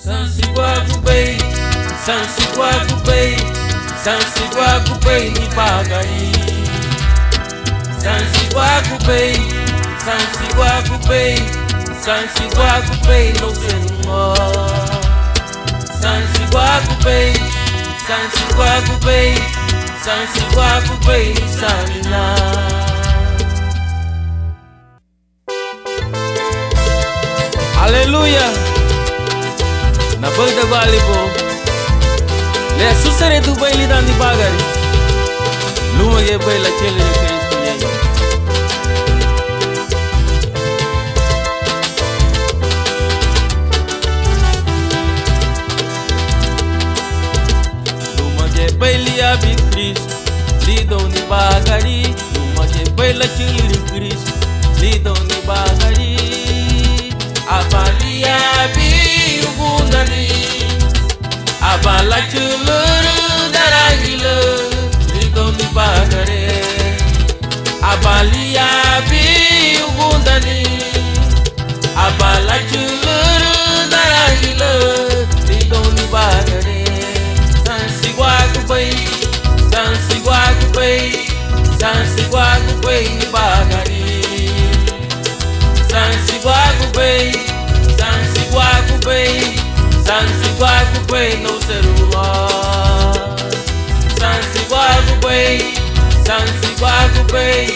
Sansigwagubei, Sansigwagubei, Sansigwagubei ni bagari. Sansigwagubei, Sansigwagubei, Sansigwagubei no senhor. Sansigwagubei, Sansigwagubei, Sansigwagubei ni samina. Aleluia. Na banda valibo le susare du bai lidandi bagari luma ye bai la chele de Cristo nyanyi luma ye bai li abi Cristo lido ni bagari luma ye bai la chele de Cristo lido ni bagari abali abi ugundani abala chuluru daragila lido ni bagare abali abi ugundani abala chuluru daragila lido ni bagare Sansigwagubei, Sansigwagubei, Sansigwagubei ni bagari Sansigwagubei, Sansigwagubei, Sansigwagubei no celular. Sansigwagubei, Sansigwagubei,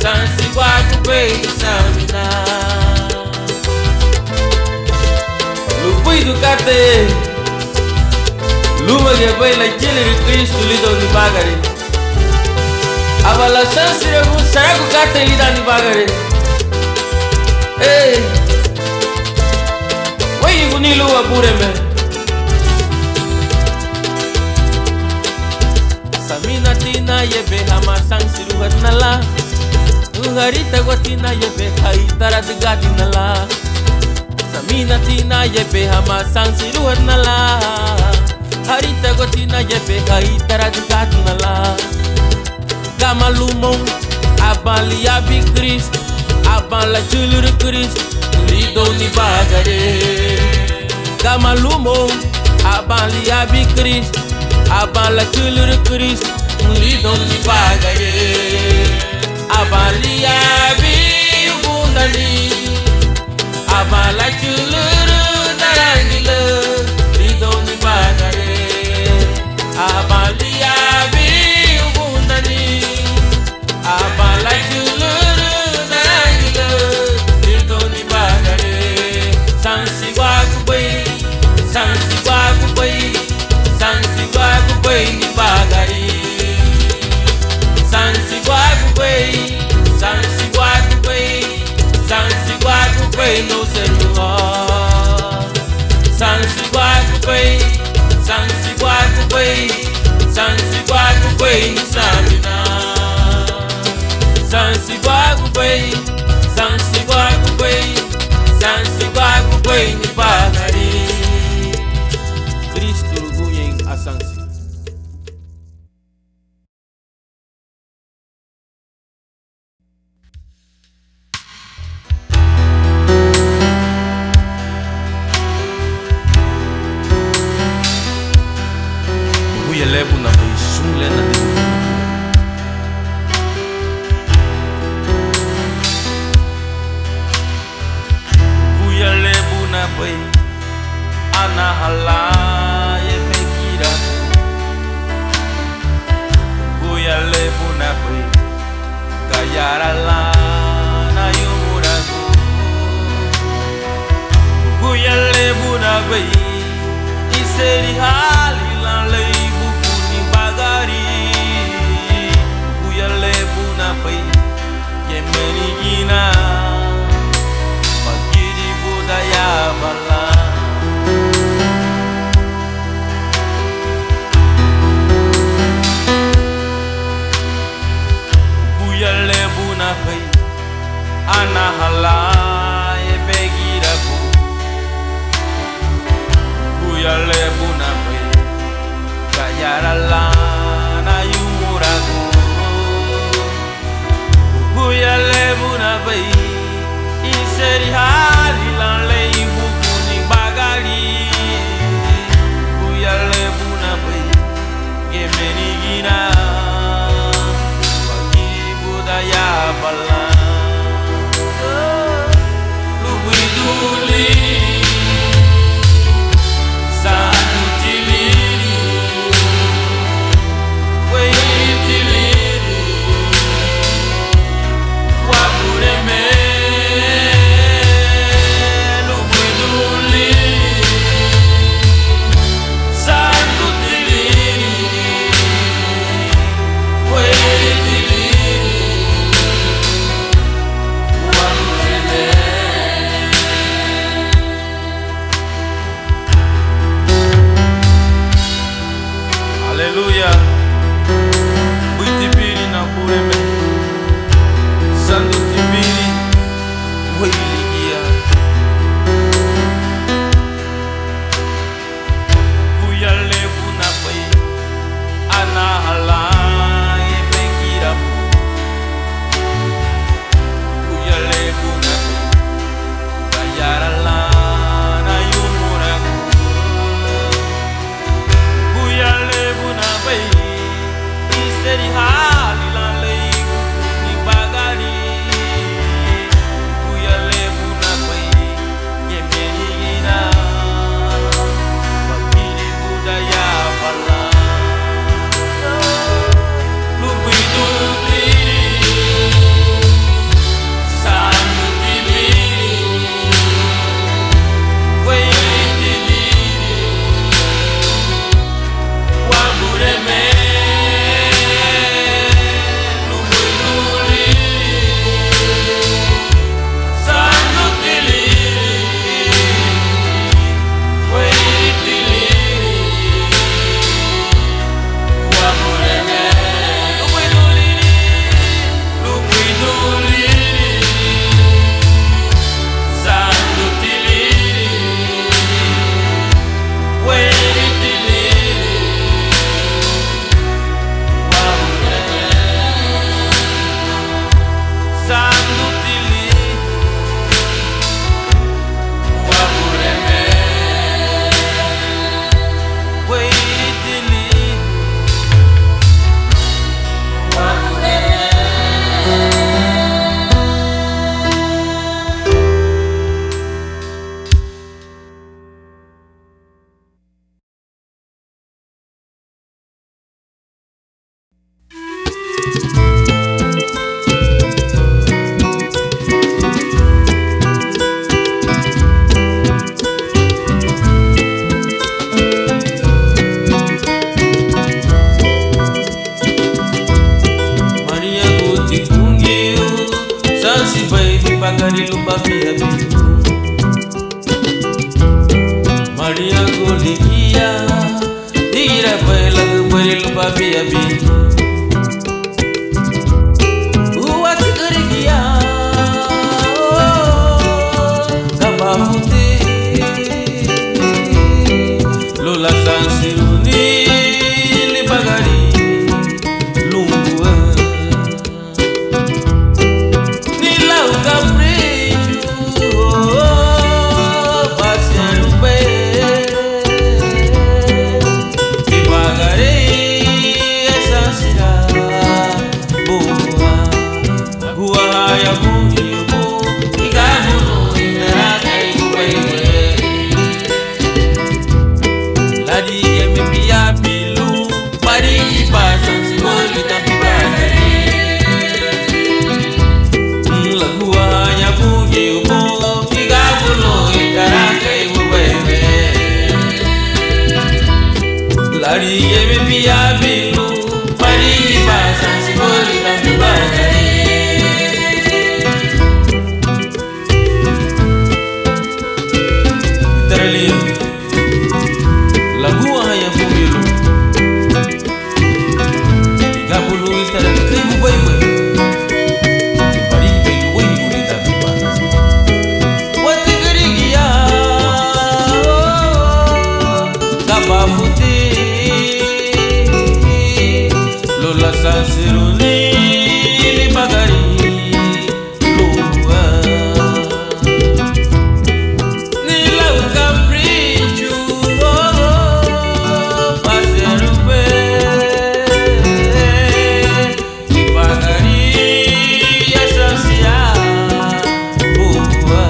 Sansigwagubei no samina. Lupui do cate, luma que vai la chile de Cristo lido ni bagari. Avala sansirebu saragu cate lida ni bagari. Hey, wai guni luwa pure me. Samina tina yebe hama sang siruhat nala. Uharita gotina yebe hai tarat gati nala. Samina tina yebe hama sang siruhat nala. Harita gotina yebe hai tarat gati nala. Kamalumong abali abi Cristo. Aban la chulur Cristo lido ni bagare Kamalumo aban li abi Cristo aban la chulur Cristo lido ni bagare aban li abi ugundani aban la chulur darangila lido ni bagare aban li abi ugundani aban la chulur Sansigwagubei, Sansigwagubei, Sansigwagubei ni bagari. Sansigwagubei, Sansigwagubei, Sansigwagubei no celular. Sansigwagubei, Sansigwagubei, Sansigwagubei ni samina. Sansigwagubei, Sansigwagubei, Sansigwagubei ni bagari. Cristo guyeng asansi. Guya lebu na bai sungle na de. Bai ana hala ye pekira Guya lebu na bai kayara la na yumura Guya lebu na bai iseri hali la lebu kuni bagari Guya lebu na bai ye menigina Budaya bala Guya lebu na pai ana hala e begira bu Guya lebu na pai Barilu babi habi Maria goligia Dira bela barilu babi habi Uat kerigia Kabafute Lola sansiruni Libagari Lungua Nilau capricho Passeando bem Devagarei essa cidade boa Gua raya bunyimu Igabuno Indaraka ibu baiwe Ladi yeme pia pilu Pari kipasan simoli tapi bagari Gua hanya bunyimu Igabuno Indaraka ibu baiwe Ladi yeme pia pilu Pari kipasan simoli tapi bagari Lagu hanya bunyimu Tiga puluh itara kaibu baiwe Pari belu waibu di tapi panas Wati kerigia Kabafute Lola sansiruni Libagari Lua Nilau capricho Passeando bem Devagarinho essa cidade boa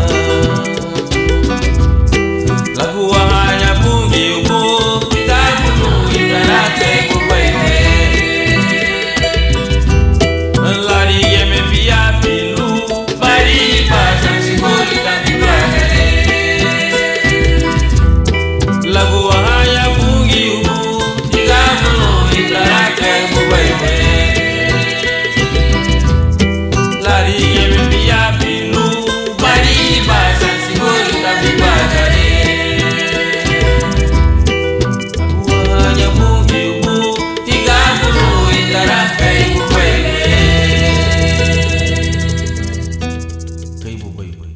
Lagoa hanya bunyimu Igabuno Indaraka ibu baiwe Lari yeme pia pilu Pari pasan simoli tapi bagari Lagoa hanya bunyimu Igabuno Indaraka ibu baiwe Lari yeme pia pilu Pari pasan simoli tapi bagari Lagoa hanya bunyimu Igabuno Indaraka ibu baiwe Ibu baiwe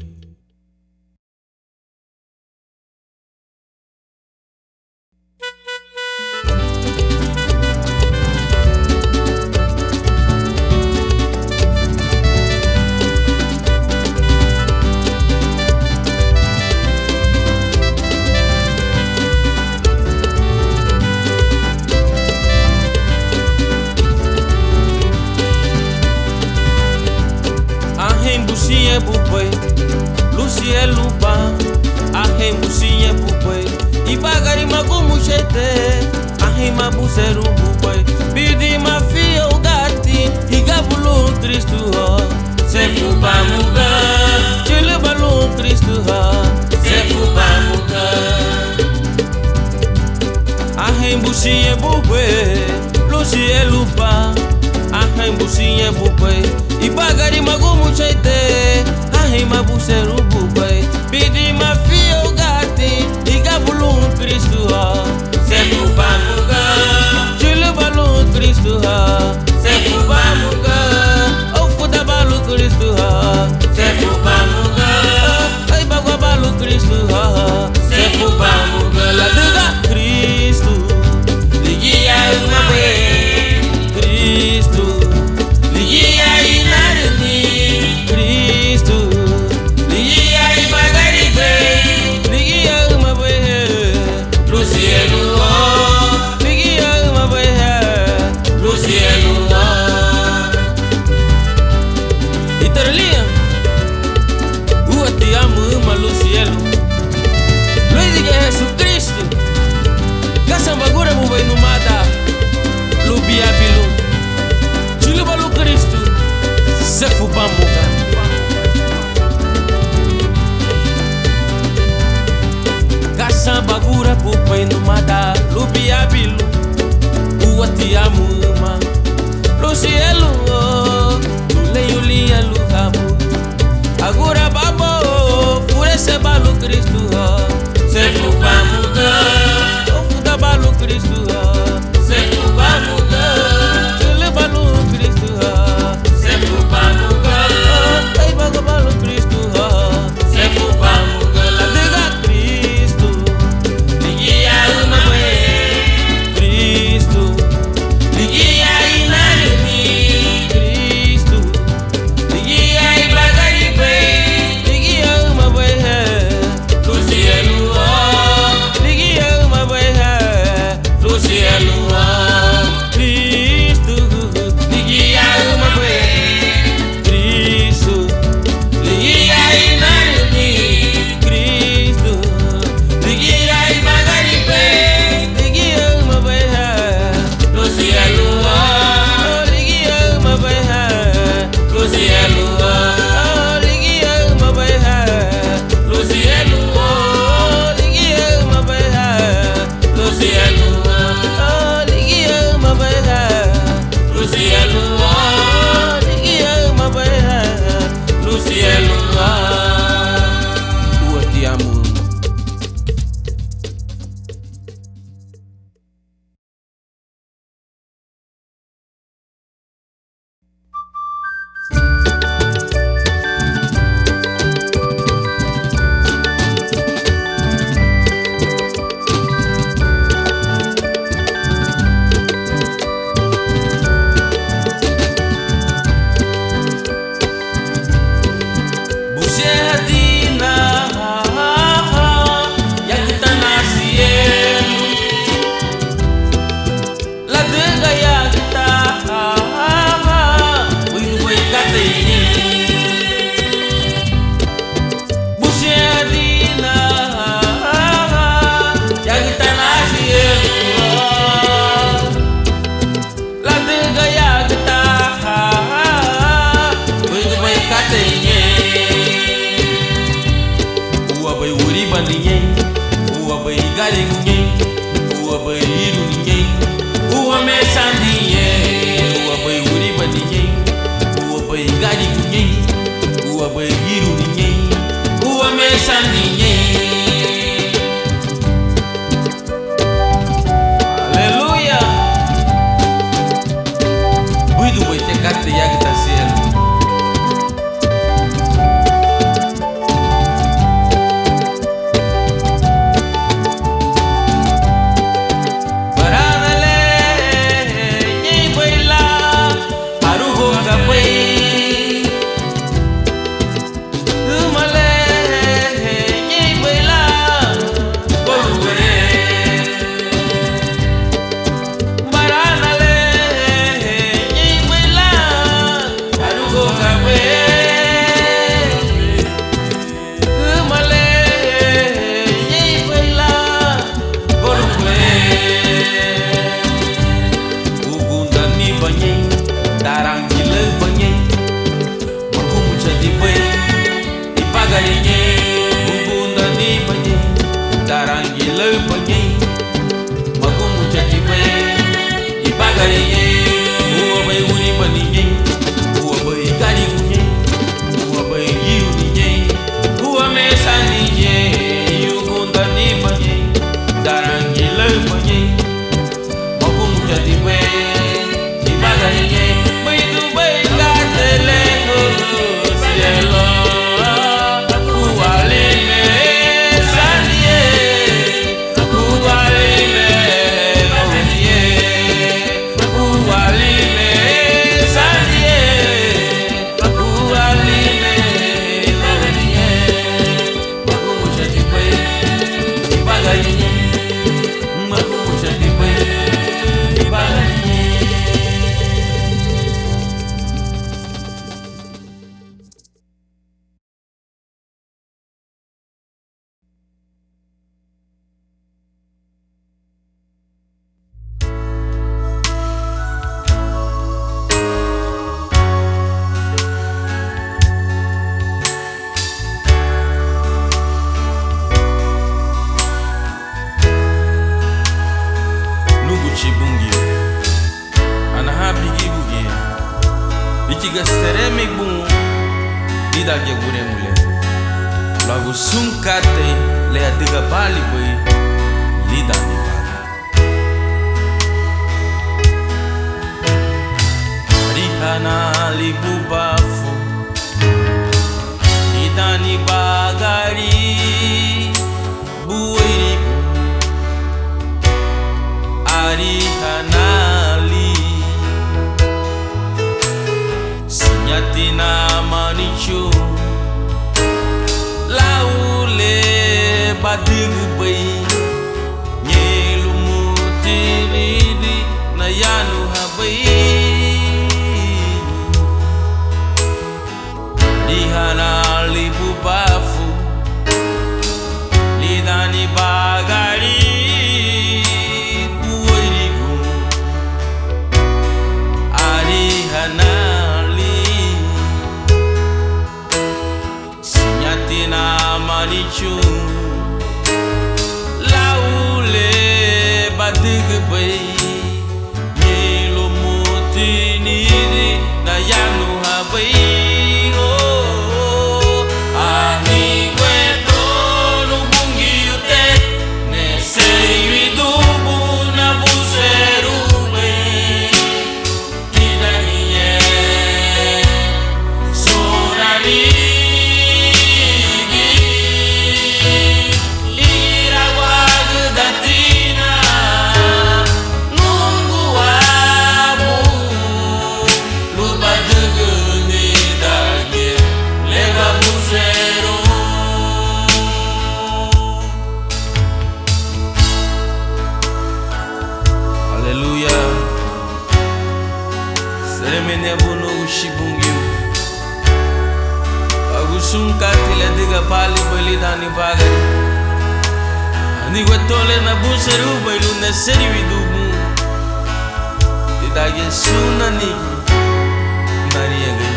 Ahem businha bupai, Lucia lupa. Ahem businha bupai, Ibagari magumu chete. Ahem mabuseru bupai, Bidi mafia o gati, Igabulu Cristo ha. Sefu pamuga, Chile balu Cristo ha. Sefu pamuga. Ahem businha bupai, Lucia lupa. Ahem businha bupai, Ibagari magumu chete. Ahem mabuseru bupai, Bidi mafia o gati, Igabulu Cristo ha. Sefu pamuga, Chile balu Cristo ha. Sefu pamuga, Ofuta balu Cristo ha. ba ninguém. Ua bai gari ninguém. Ua bai iru ninguém. Ua me sandinha. Ua bai uri ba ninguém. Ua bai gari ninguém. Ua bai iru ninguém. Ua me sandinha. Aleluia. Buidu bai te karte ya que tá cielo. Seremi bun ida ge gure mule lagu sungkate le adiga bali boy lida ni bali rihana libu bafu lida ni bagari buiri arihana Yatina manichu laule badig bai nyelu mutiridi na yanu habai dihana libu bafu lidani bagari buirigu arihana manichu laule badig bai nyelo mutinidi na yanu habai Sungkatile diga pali bali dani bagari ani wetole na buseru bailu na seri vidumu idage sunani nari age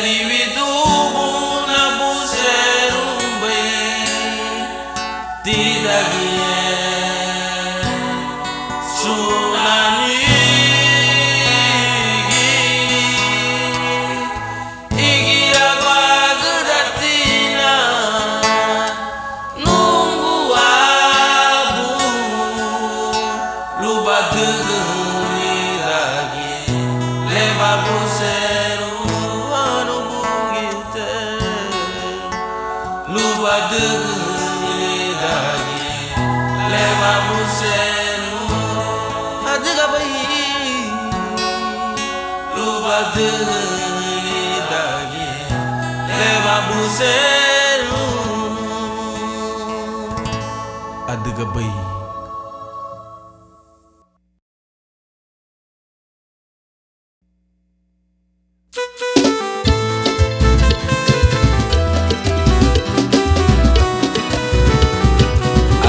rividu buna buserum bay tidagie sunani igi abagdatina nunggu abu lubaduni lagi leva buseru anu bugite lubaduni lagi leva buseru adiga bayi lubaduni lagi leva buseru adiga bayi.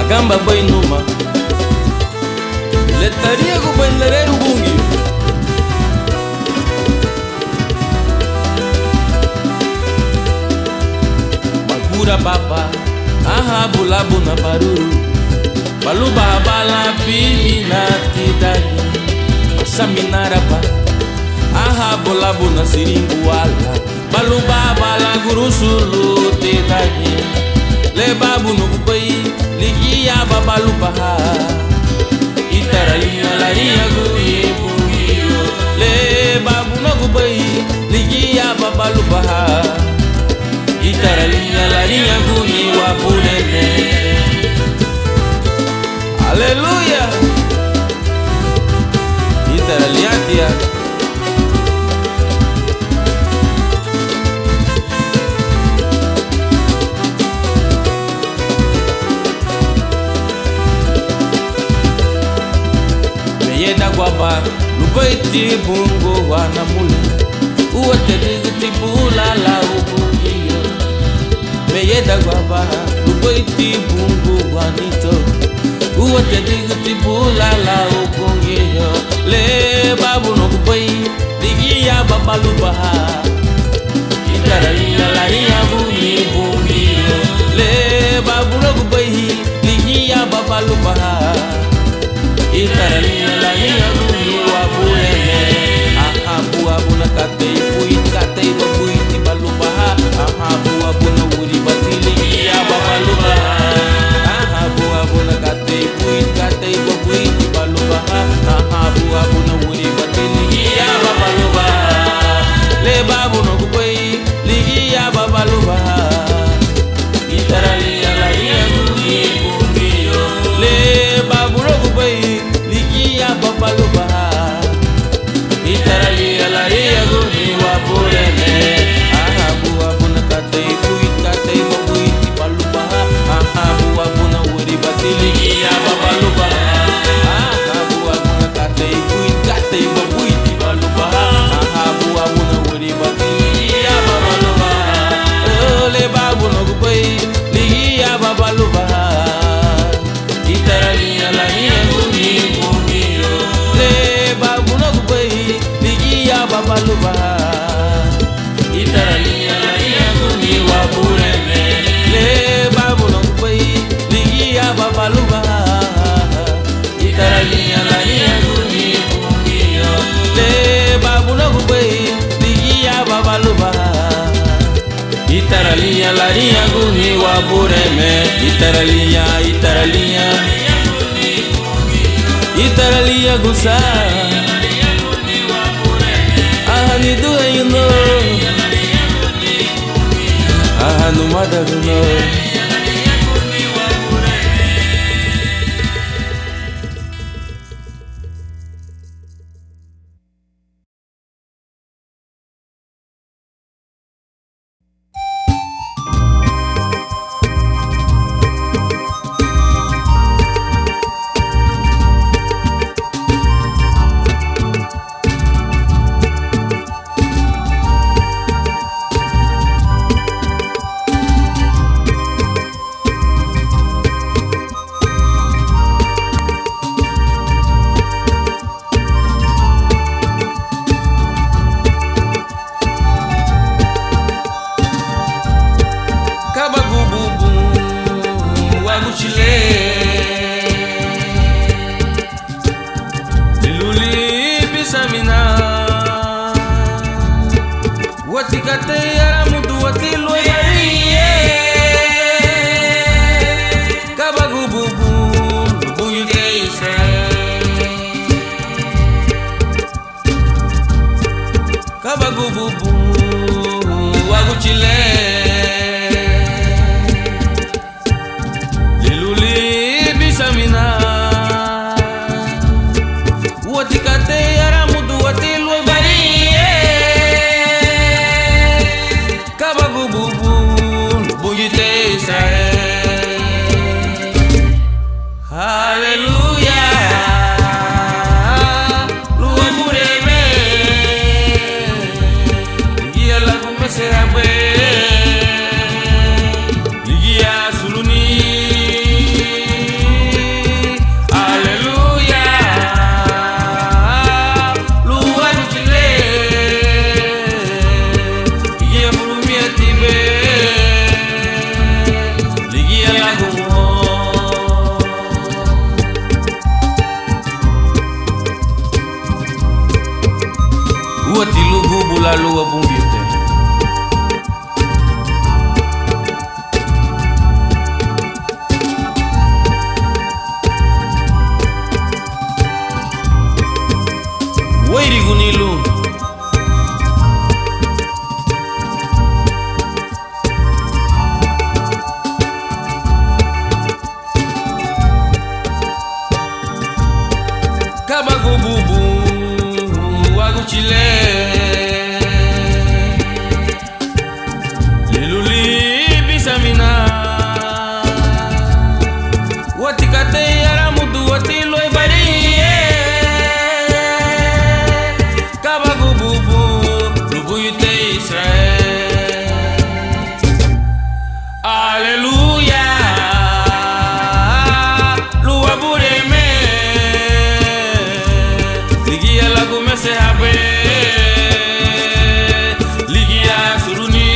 Agamba boi numa letaria go boi lereru bungi magura baba aha bulabu na baruru balu baba la bimina tidani saminaraba aha bulabu na siringu wala balu baba la gurusulu tidani le babu no bai ligia babalu baha itaralia laria gui bugio le babu no bai ligia babalu baha itaralia laria gui wa punene. Aleluya itaralia tia yeda guaba lubaiti bungo wana mule uote digiti bula la ubungiyo me yeda guaba lubaiti bungo wanito uote digiti bula la ubungiyo le babu no kubai digia babalu baha itaralia laria buni bungiyo le babu no kubai digia babalu baha itaralia laria guni wa punene ahabu abuna katei puit katei babuiti balubaha ahabu abuna wuri batili ya babalubaha ahabu abuna katei puit katei babuiti balubaha ahabu abuna wuri batili ya babalubaha le babu no kubai ligi ya babalubaha itaralia laria guni bungiyo le babu no kubai ligia babalu baha itaralia laria guni wa punene ahabu abuna katei puit katei babuiti balu baha ahabu abuna wuri batili ya babalu baha ahabu abuna katei puit katei babuiti balu baha ahabu abuna wuri batili ya babalu baha le babu no kubai ligia babalu baha itaralia laria guni le babu no kubai ligia babalu baha itaralia laria guni wa punene le babu no kubai ligia babalu baha itaralia laria guni le babu no kubai ligia babalu baha itaralia laria guni wa punene itaralia itaralia gusa ahani duhe you know ahanu madaguno. chile liluli bisamina wati kate yara mudu wati lwe bariye kabagu bubu bujite Israel. Hallelujah. Lua mureme Ligia lagu meserabe Ligia suluni. Hallelujah. Lua nuchile Ligia murumia tibe Ligia lagu Uati lugu bula lua bumbite Wairi gunilu Kabago bubu wagu chile liluli bisamina wati kate yara mudu wati loy bariye kabago bubu lubu yute Israel. Hallelujah. Lua bureme Ligia lagu meserabe Ligia suruni.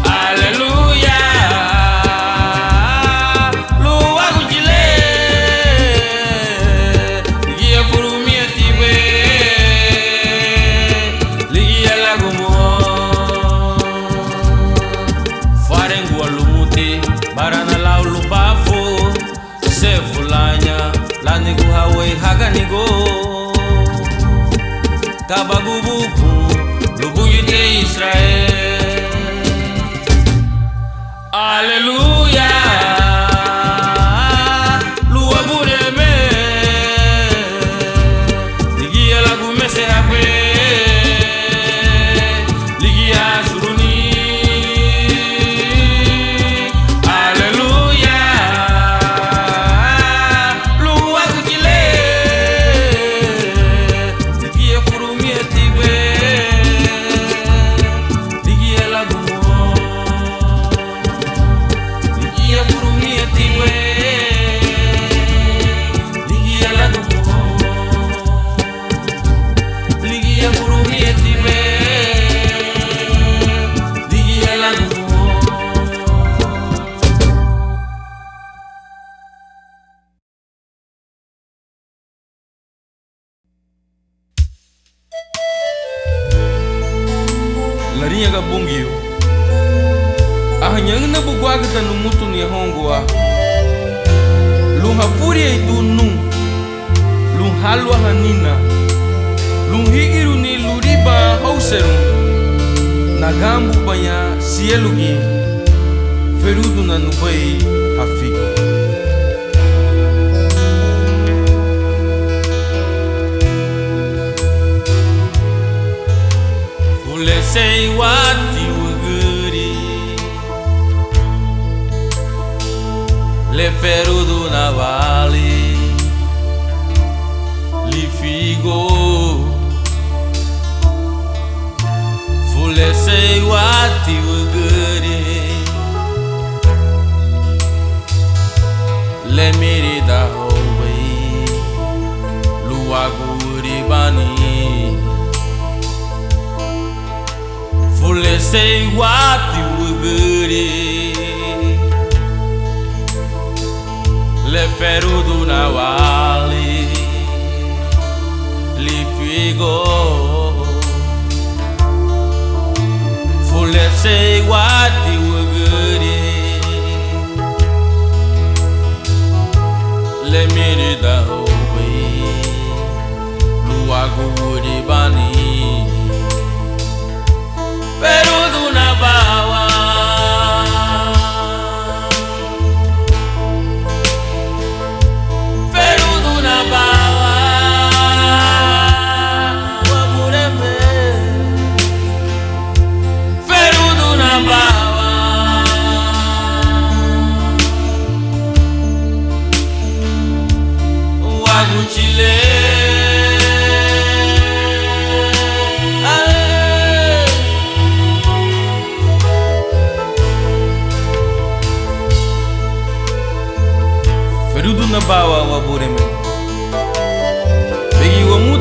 Hallelujah. Lua gujile Ligia furumia tibe Ligia lagu mo Farengu alumuti barana laulu bafo Sefulanya lanigu hawe haganigo Kabagu bubu lubu yute Israel. Hallelujah. Lua bureme Ligia lagu meserabe Ligia suruni. Larinha gabungio ahanyang na bugwaga tanumuto ni hongwa lung hapuri ay tunung lung halwa hanina lung higiru ni luriba hauseru nagambu banya sielugi ferudu na nubai hafigo. Say what you good Le ferudo na vale Li figo Fule say what you good Le miri da howe Luaguri bani Fule say what you good Le ferudo na vale Li figo Fule say what you good Le miri da howe Luaguri bani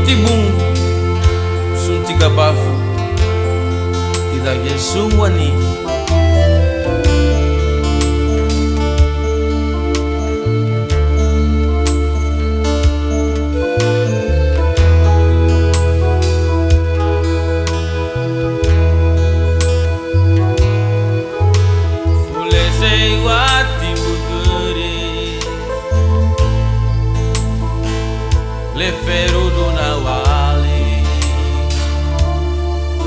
tibum sun tiga bafu idage sun wani Le ferudo na wali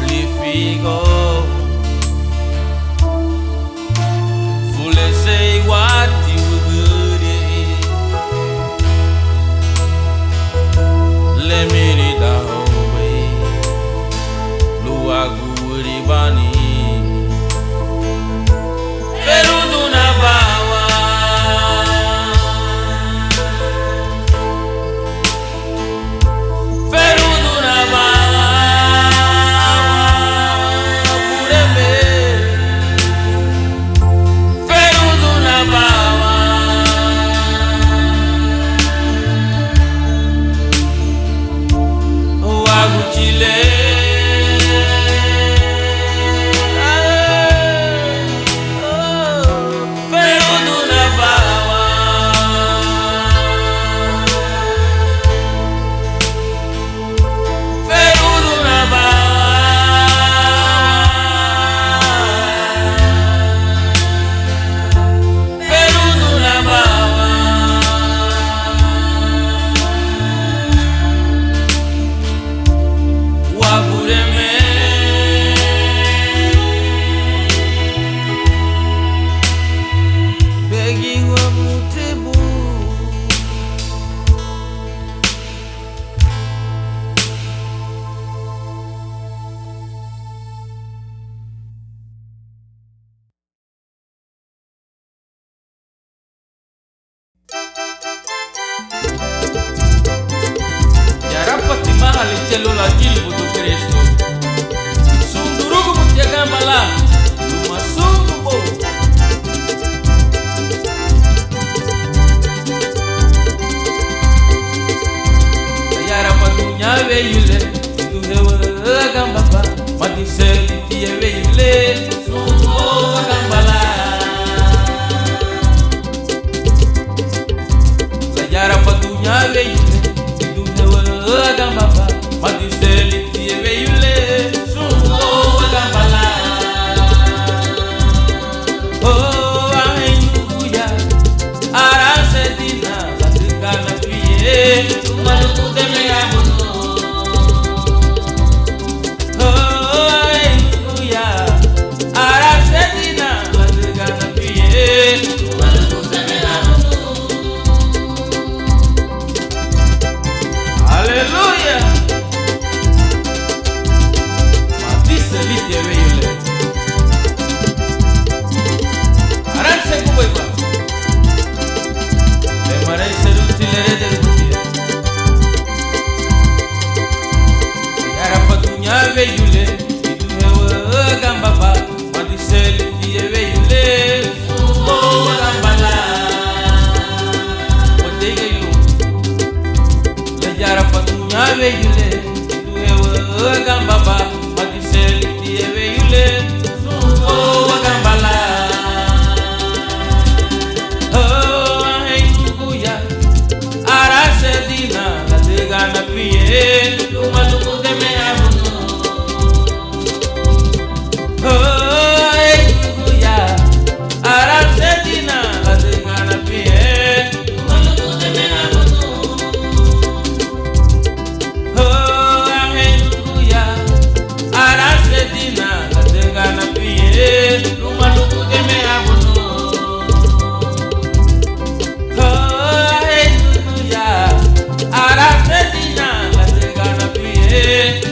li figo fule sei wati uguri le miri da howe lu aguri bani ferudo na bawa Celo la gilbo do Cristo sundurugu mutiaga mala luma sundubo ayara padunya veyule tu hewa gambaba madiseli tie veyule sundubo gambala ayara padunya veyule tu hewa gambaba madiseli tie veyule sundubo gambala oh ainuya arasedina latikana priye tumaluku demegamono oh ainuya arasedina latikana priye tumaluku demegamono hallelujah. Veyule itu hewa gambaba madiseli tie veyule oh gambala odege yo lejara patunya veyule itu hewa gambaba madiseli tie veyule oh gambala oh henguya arasedina lategana pie lumaluku demeamo Arasedina, la tegana pie.